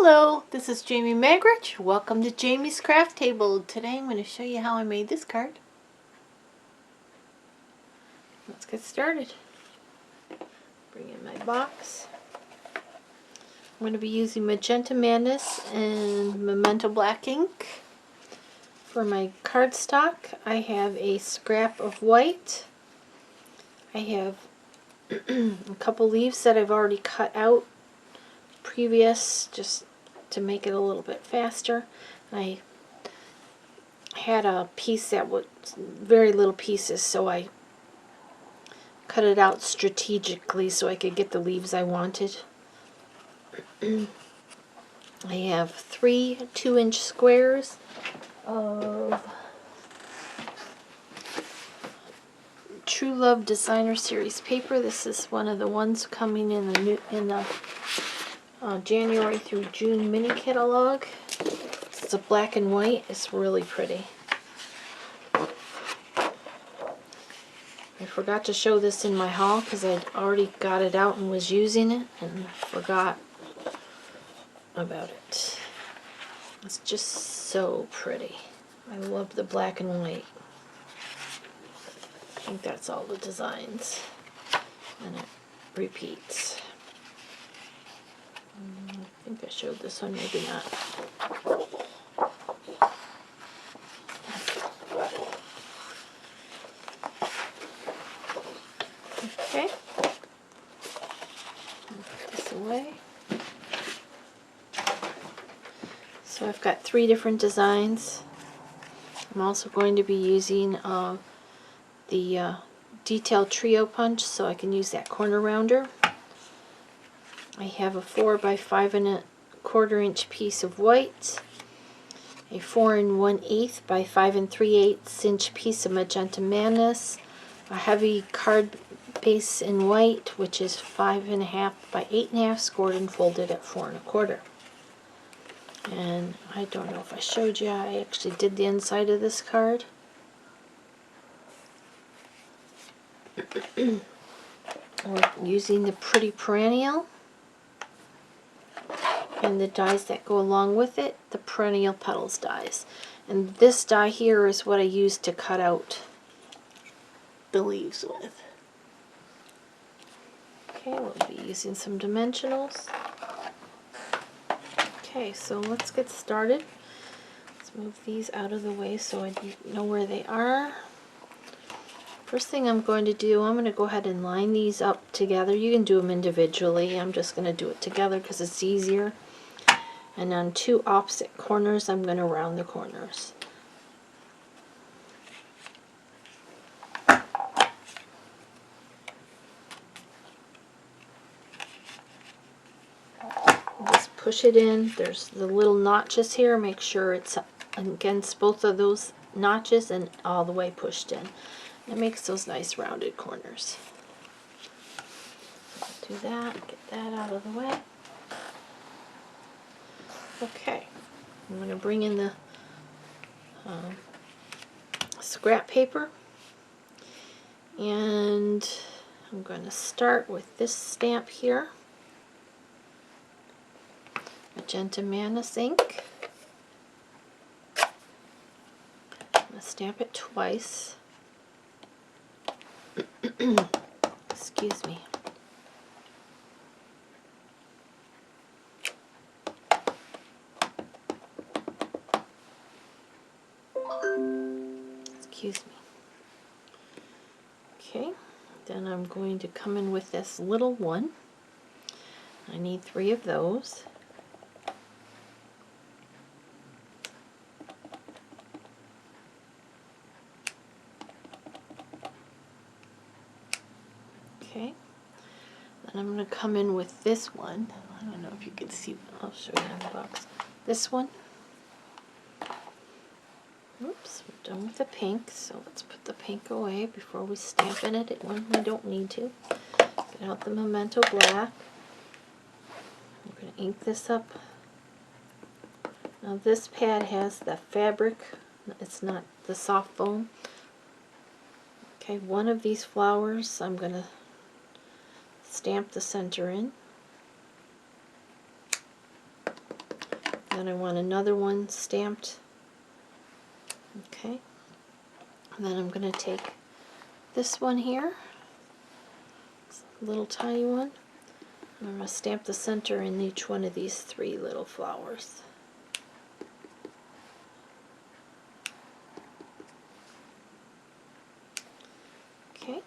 Hello, this is Jamie Magrich. Welcome to Jamie's Craft Table. Today I'm going to show you how I made this card. Let's get started. Bring in my box. I'm going to be using Magenta Madness and Memento black ink. For my cardstock, I have a scrap of white. I have a couple leaves that I've already cut out previous, just to make it a little bit faster. I had a piece that was very little pieces, so I cut it out strategically so I could get the leaves I wanted. I have 3 2-inch squares of True Love Designer Series paper. This is one of the ones coming in the January through June mini catalog. It's a black and white. It's really pretty. I forgot to show this in my haul because I'd already got it out and was using it and forgot about it. It's just so pretty. I love the black and white. I think that's all the designs. And it repeats. I think I showed this one, maybe not. Okay. Put this away. So I've got 3 different designs. I'm also going to be using the detail trio punch, so I can use that corner rounder. I have a 4 by 5 1/4 inch piece of white, a 4 1/8 by 5 3/8 inch piece of Magenta Madness, a heavy card base in white, which is 5 1/2 by 8 1/2, scored and folded at 4 1/4. And I don't know if I showed you, I actually did the inside of this card. We're using the Pretty Perennial and the dies that go along with it, the Perennial Petals dies. And this die here is what I used to cut out the leaves with. Okay, we'll be using some dimensionals. Okay, so let's get started. Let's move these out of the way so I know where they are. First thing I'm going to do, I'm going to go ahead and line these up together. You can do them individually. I'm just going to do it together because it's easier. And on 2 opposite corners, I'm going to round the corners. Just push it in. There's the little notches here. Make sure it's against both of those notches and all the way pushed in. It makes those nice rounded corners. Do that, get that out of the way. Okay, I'm going to bring in the scrap paper, and I'm going to start with this stamp here, Magenta Madness ink. I'm going to stamp it twice. Excuse me. Excuse me. Okay, then I'm going to come in with this little one. I need 3 of those. Okay, then I'm going to come in with this one. I don't know if you can see, I'll show you in the box. This one. Oops, we're done with the pink, so let's put the pink away before we stamp in it when we don't need to. Get out the memento black. I'm going to ink this up. Now this pad has the fabric, it's not the soft foam. Okay, one of these flowers I'm going to stamp the center in. then I want another one stamped. Okay. And then I'm going to take this one here, it's a little tiny one, and I'm going to stamp the center in each one of these 3 little flowers. Okay.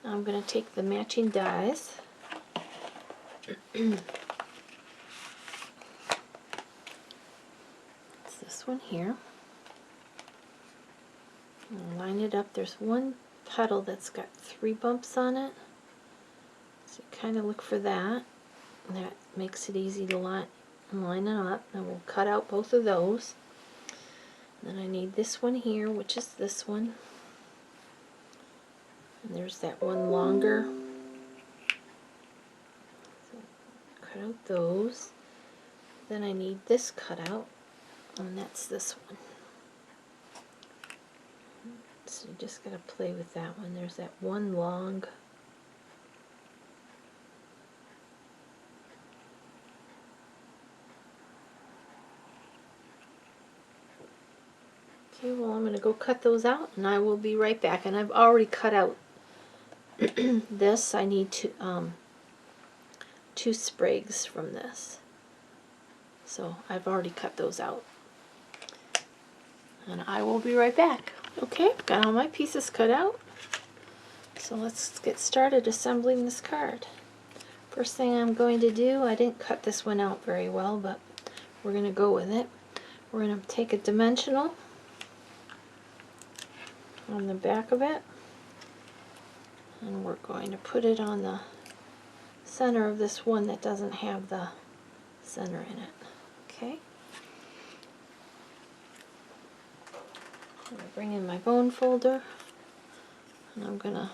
Now I'm going to take the matching dies. It's this one here. And line it up. There's one petal that's got 3 bumps on it, so you kind of look for that, and that makes it easy to line it up. And we'll cut out both of those. And then I need this one here, which is this one, and there's that one longer. So cut out those. Then I need this cut out, and that's this one. So you just gotta play with that one. There's that one long. Okay, well I'm gonna go cut those out, and I will be right back. And I've already cut out this. I need to 2 sprigs from this. So I've already cut those out. And I will be right back. Okay, got all my pieces cut out. So let's get started assembling this card. First thing I'm going to do, I didn't cut this one out very well, but we're going to go with it. We're going to take a dimensional on the back of it, and we're going to put it on the center of this one that doesn't have the center in it. Okay. I'm going to bring in my bone folder, and I'm going to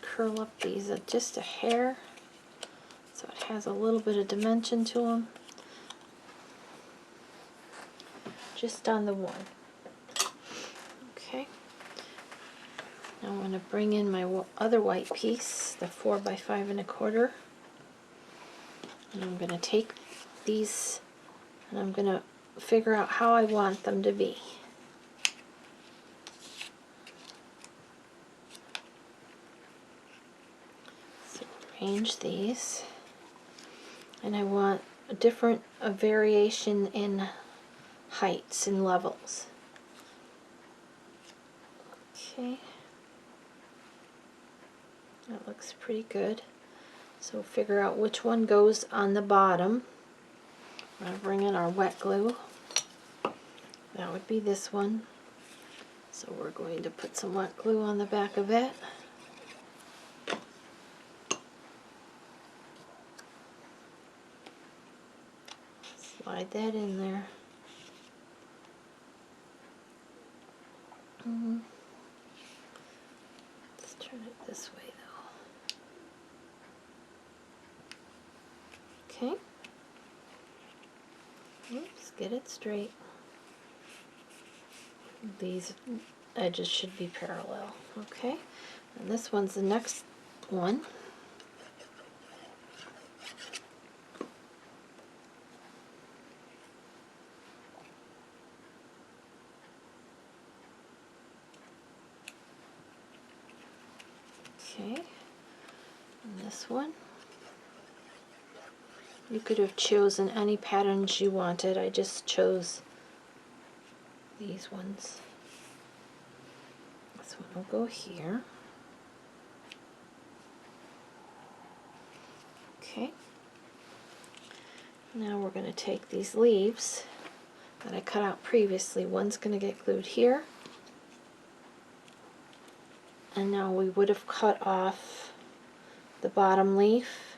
curl up these just a hair so it has a little bit of dimension to them, just on the one. Okay. Now I'm going to bring in my other white piece, the 4 by 5 1/4, and I'm going to take these and I'm going to figure out how I want them to be. So arrange these, and I want a variation in heights and levels. Okay, that looks pretty good. So figure out which one goes on the bottom. I'm going to bring in our wet glue. That would be this one. So we're going to put some wet glue on the back of it. Slide that in there. Let's turn it this way though. Okay. Oops, get it straight. These edges should be parallel. Okay. And this one's the next one. Okay, and this one, you could have chosen any patterns you wanted. I just chose these ones. This one will go here. Okay, now we're going to take these leaves that I cut out previously. One's going to get glued here. And now we would have cut off the bottom leaf,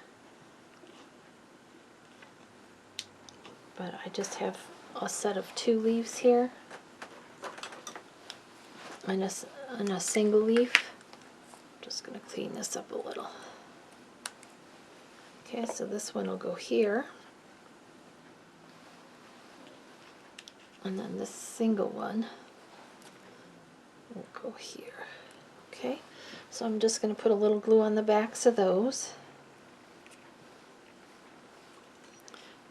but I just have a set of 2 leaves here and a single leaf. I'm just going to clean this up a little. Okay, so this one will go here, and then this single one will go here. Okay, so I'm just going to put a little glue on the backs of those.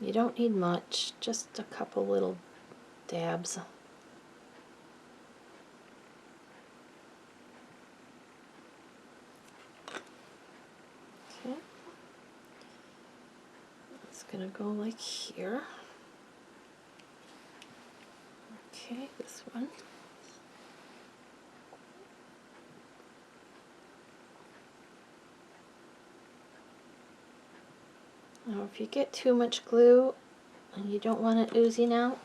You don't need much, just a couple little dabs. Okay. It's gonna go like here. Okay, this one. Now if you get too much glue and you don't want it oozing out,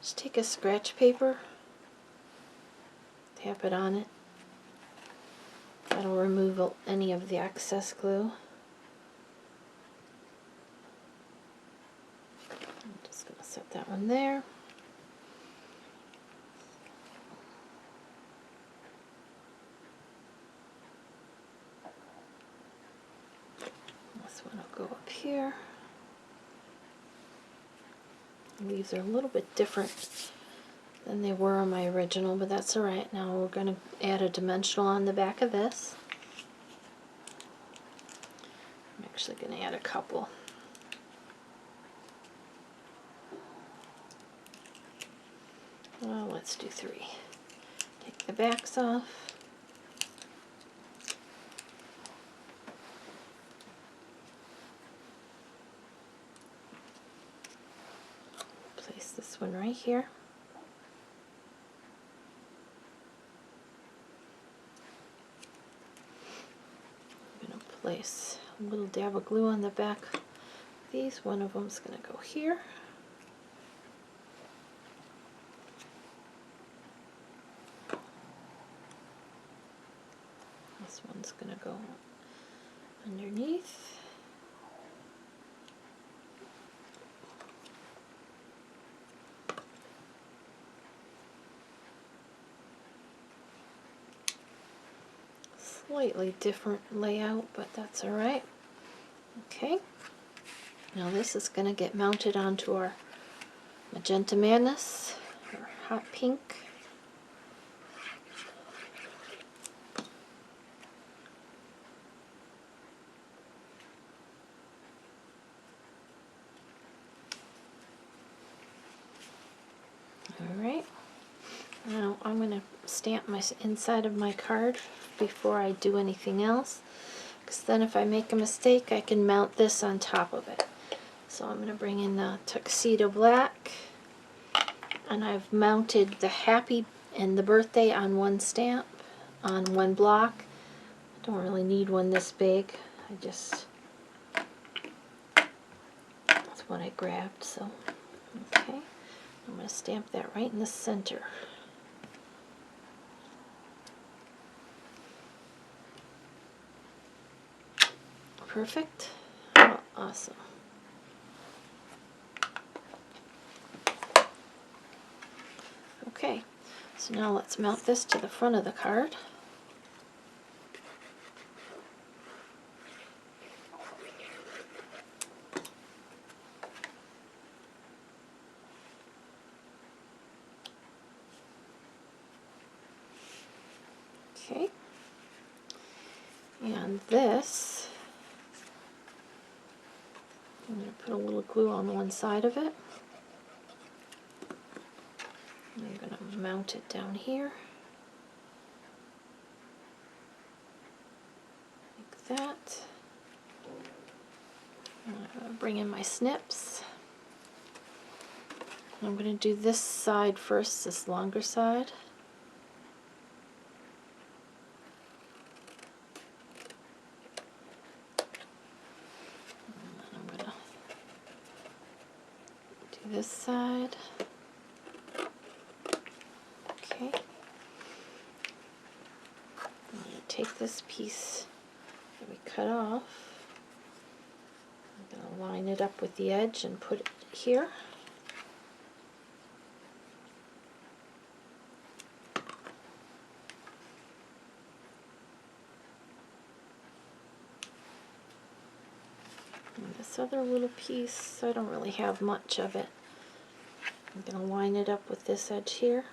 just take a scratch paper, tap it on it. That'll remove any of the excess glue. I'm just going to set that one there. This one will go up here. These are a little bit different than they were on my original, but that's alright. Now we're going to add a dimensional on the back of this. I'm actually going to add a couple. Well, let's do 3. Take the backs off. Place this one right here. I'm going to place a little dab of glue on the back. These, one of them's going to go here. This one's going to go underneath. Slightly different layout, but that's alright. Okay. Now this is going to get mounted onto our Magenta Madness, or hot pink. Alright, now I'm going to stamp my inside of my card before I do anything else, because then if I make a mistake I can mount this on top of it. So I'm going to bring in the Tuxedo Black, and I've mounted the happy and the birthday on one stamp, on one block. I don't really need one this big, that's what I grabbed, so okay. I'm going to stamp that right in the center. Perfect. Oh, awesome. Okay, so now let's mount this to the front of the card. Okay, and this, I'm going to put a little glue on one side of it. I'm going to mount it down here, like that. I'm going to bring in my snips. I'm going to do this side first, this longer side. And I'm going to do this side. Okay. I'm going to take this piece that we cut off. I'm going to line it up with the edge and put it here. And this other little piece, I don't really have much of it. I'm going to line it up with this edge here.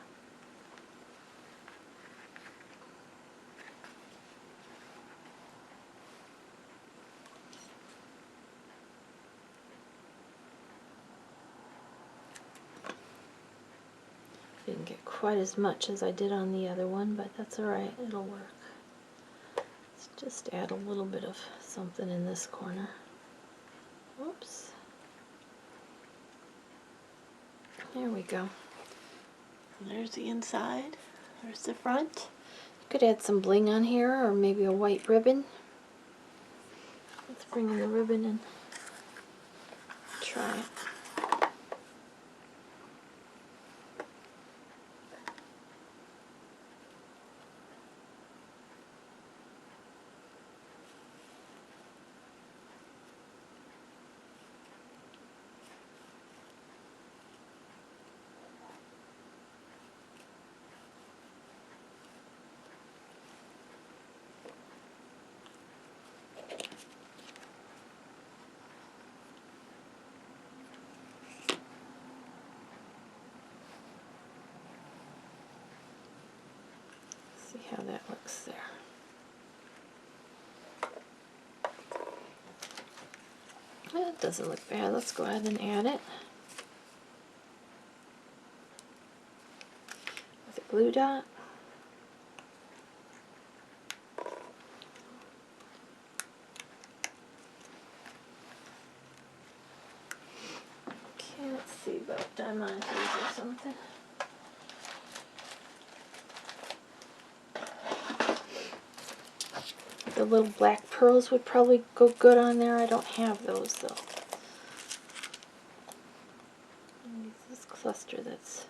Didn't get quite as much as I did on the other one, but that's alright, it'll work. Let's just add a little bit of something in this corner. Oops. There we go. There's the inside. There's the front. You could add some bling on here, or maybe a white ribbon. Let's bring in the ribbon and try it. See how that looks there. That doesn't look bad. Let's go ahead and add it with a glue dot. Okay, let's see about diamonds or something. The little black pearls would probably go good on there. I don't have those though. Use this cluster that's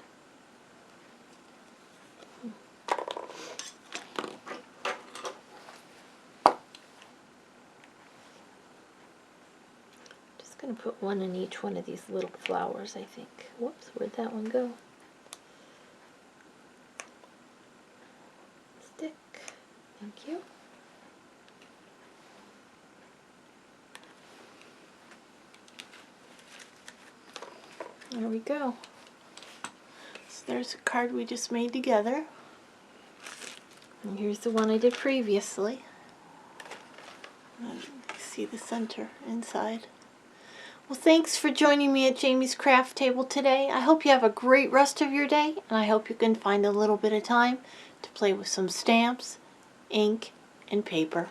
just going to put one in each one of these little flowers, I think. Whoops, where'd that one go? Stick. Thank you. There we go. So there's a card we just made together. And here's the one I did previously. And you see the center inside. Well, thanks for joining me at Jamie's Craft Table today. I hope you have a great rest of your day, and I hope you can find a little bit of time to play with some stamps, ink, and paper.